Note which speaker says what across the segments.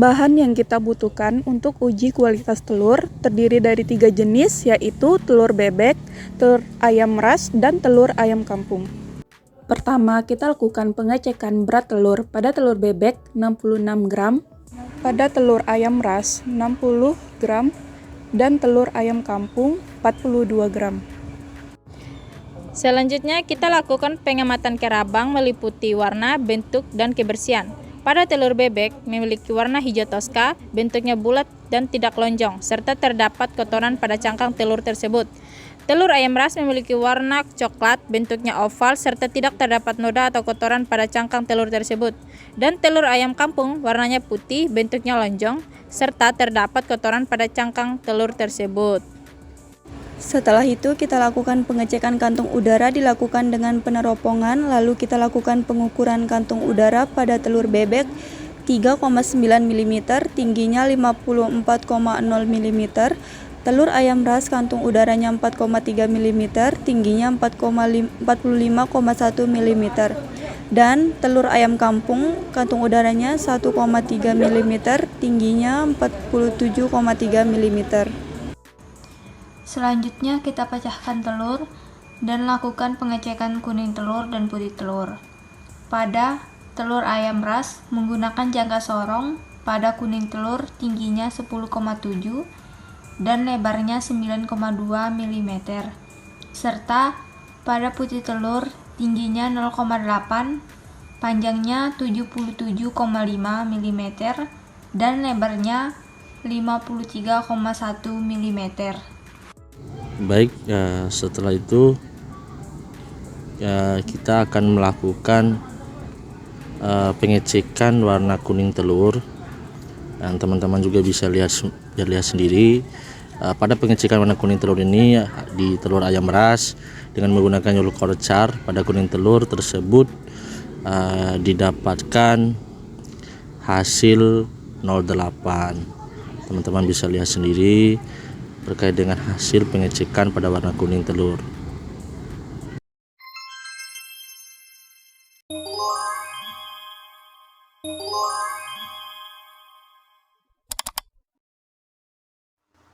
Speaker 1: Bahan yang kita butuhkan untuk uji kualitas telur terdiri dari 3 jenis, yaitu telur bebek, telur ayam ras, dan telur ayam kampung. Pertama, kita lakukan pengecekan berat telur. Pada telur bebek 66 gram, pada telur ayam ras 60 gram, dan telur ayam kampung 42 gram.
Speaker 2: Selanjutnya, kita lakukan pengamatan kerabang meliputi warna, bentuk, dan kebersihan. Pada telur bebek memiliki warna hijau toska, bentuknya bulat dan tidak lonjong, serta terdapat kotoran pada cangkang telur tersebut. Telur ayam ras memiliki warna coklat, bentuknya oval, serta tidak terdapat noda atau kotoran pada cangkang telur tersebut. Dan telur ayam kampung warnanya putih, bentuknya lonjong, serta terdapat kotoran pada cangkang telur tersebut.
Speaker 3: Setelah itu kita lakukan pengecekan kantung udara dilakukan dengan peneropongan, lalu kita lakukan pengukuran kantung udara pada telur bebek 3,9 mm, tingginya 54,0 mm, telur ayam ras kantung udaranya 4,3 mm, tingginya 45,1 mm, dan telur ayam kampung kantung udaranya 1,3 mm, tingginya 47,3 mm.
Speaker 4: Selanjutnya kita pecahkan telur dan lakukan pengecekan kuning telur dan putih telur. Pada telur ayam ras menggunakan jangka sorong, pada kuning telur tingginya 10,7 dan lebarnya 9,2 mm, serta pada putih telur tingginya 0,8, panjangnya 77,5 mm dan lebarnya 53,1 mm.
Speaker 5: Baik, setelah itu kita akan melakukan pengecekan warna kuning telur, dan teman-teman juga bisa lihat sendiri. Pada pengecekan warna kuning telur ini di telur ayam ras dengan menggunakan yellow char pada kuning telur tersebut didapatkan hasil 08. Teman-teman bisa lihat sendiri terkait dengan hasil pengecekan pada warna kuning telur.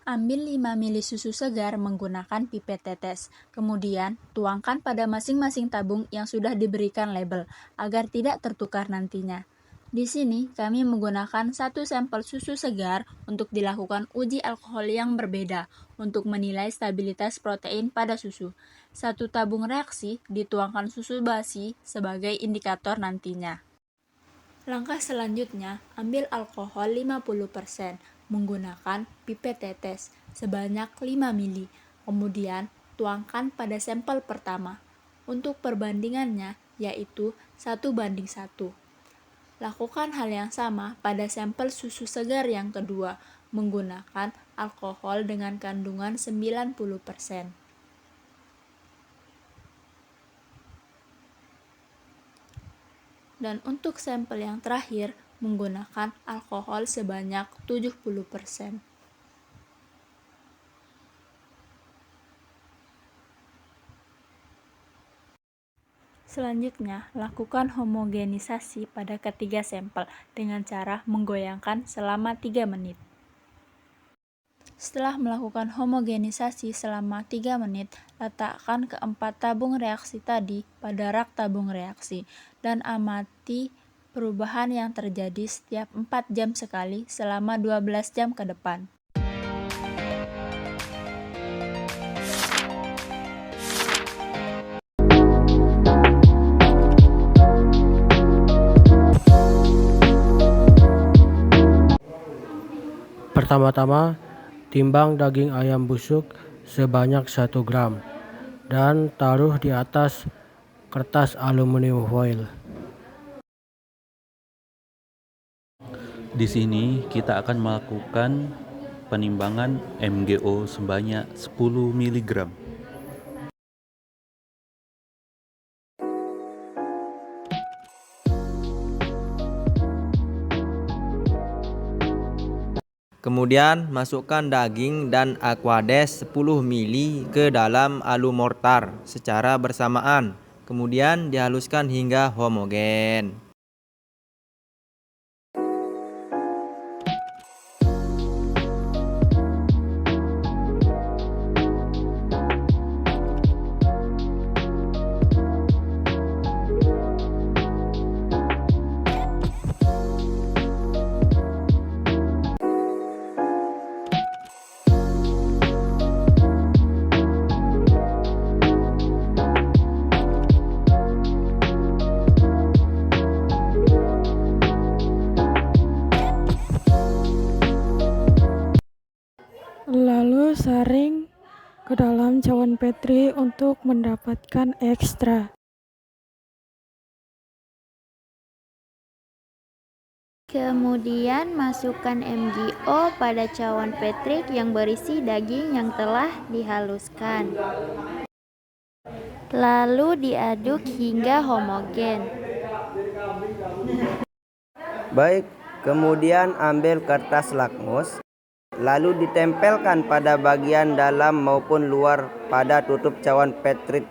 Speaker 6: Ambil 5 ml susu segar menggunakan pipet tetes. Kemudian, tuangkan pada masing-masing tabung yang sudah diberikan label agar tidak tertukar nantinya. Di sini, kami menggunakan 1 sampel susu segar untuk dilakukan uji alkohol yang berbeda untuk menilai stabilitas protein pada susu. 1 tabung reaksi dituangkan susu basi sebagai indikator nantinya. Langkah selanjutnya, ambil alkohol 50% menggunakan pipet tetes sebanyak 5 ml. Kemudian, tuangkan pada sampel pertama. Untuk perbandingannya, yaitu 1:1. Lakukan hal yang sama pada sampel susu segar yang kedua, menggunakan alkohol dengan kandungan 90%. Dan untuk sampel yang terakhir, menggunakan alkohol sebanyak 70%. Selanjutnya, lakukan homogenisasi pada ketiga sampel dengan cara menggoyangkan selama 3 menit. Setelah melakukan homogenisasi selama 3 menit, letakkan keempat tabung reaksi tadi pada rak tabung reaksi dan amati perubahan yang terjadi setiap 4 jam sekali selama 12 jam ke depan.
Speaker 7: Pertama-tama, timbang daging ayam busuk sebanyak 1 gram dan taruh di atas kertas aluminium foil.
Speaker 8: Di sini kita akan melakukan penimbangan MgO sebanyak 10 mg.
Speaker 9: Kemudian masukkan daging dan aquades 10 ml ke dalam alumortar secara bersamaan. Kemudian dihaluskan hingga homogen.
Speaker 1: saring ke dalam cawan Petri untuk mendapatkan ekstra.
Speaker 10: Kemudian masukkan MgO pada cawan Petri yang berisi daging yang telah dihaluskan. Lalu diaduk hingga homogen.
Speaker 11: Baik, kemudian ambil kertas lakmus, lalu ditempelkan pada bagian dalam maupun luar pada tutup cawan Petri.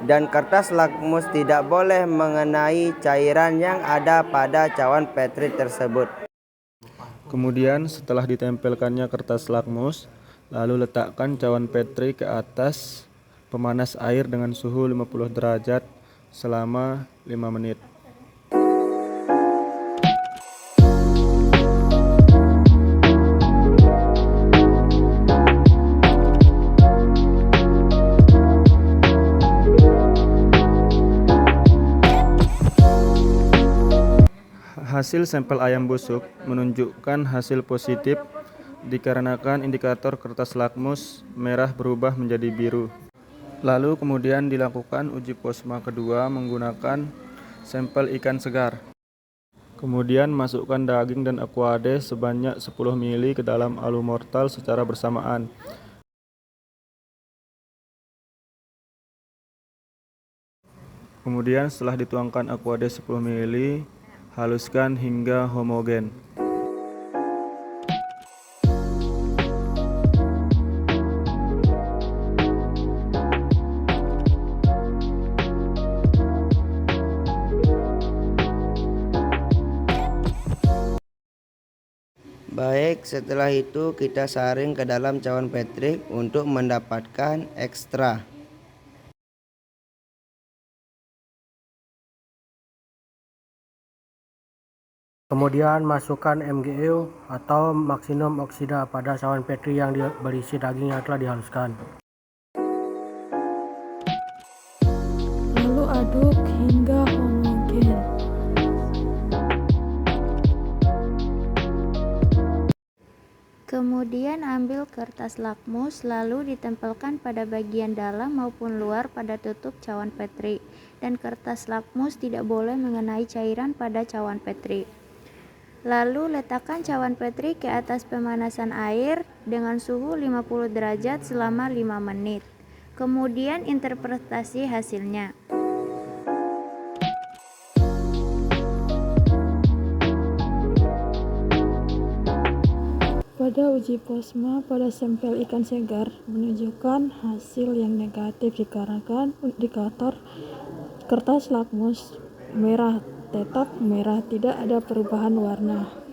Speaker 11: Dan kertas lakmus tidak boleh mengenai cairan yang ada pada cawan Petri tersebut.
Speaker 12: Kemudian setelah ditempelkannya kertas lakmus, lalu letakkan cawan Petri ke atas pemanas air dengan suhu 50 derajat selama 5 menit. Hasil sampel ayam busuk menunjukkan hasil positif dikarenakan indikator kertas lakmus merah berubah menjadi biru. Lalu kemudian dilakukan uji posma kedua menggunakan sampel ikan segar. Kemudian masukkan daging dan aquades sebanyak 10 ml ke dalam alumortal secara bersamaan. Kemudian setelah dituangkan aquades 10 ml, haluskan hingga homogen.
Speaker 11: Baik, setelah itu kita saring ke dalam cawan Petri untuk mendapatkan ekstra.
Speaker 7: Kemudian masukkan MgO atau maksimum oksida pada cawan Petri yang berisi daging yang telah dihaluskan.
Speaker 1: Lalu aduk hingga homogen.
Speaker 10: Kemudian ambil kertas lakmus lalu ditempelkan pada bagian dalam maupun luar pada tutup cawan Petri. Dan kertas lakmus tidak boleh mengenai cairan pada cawan Petri. Lalu letakkan cawan Petri ke atas pemanasan air dengan suhu 50 derajat selama 5 menit. Kemudian interpretasi hasilnya.
Speaker 1: Pada uji posma pada sampel ikan segar menunjukkan hasil yang negatif dikarenakan indikator kertas lakmus merah tetap merah, tidak ada perubahan warna.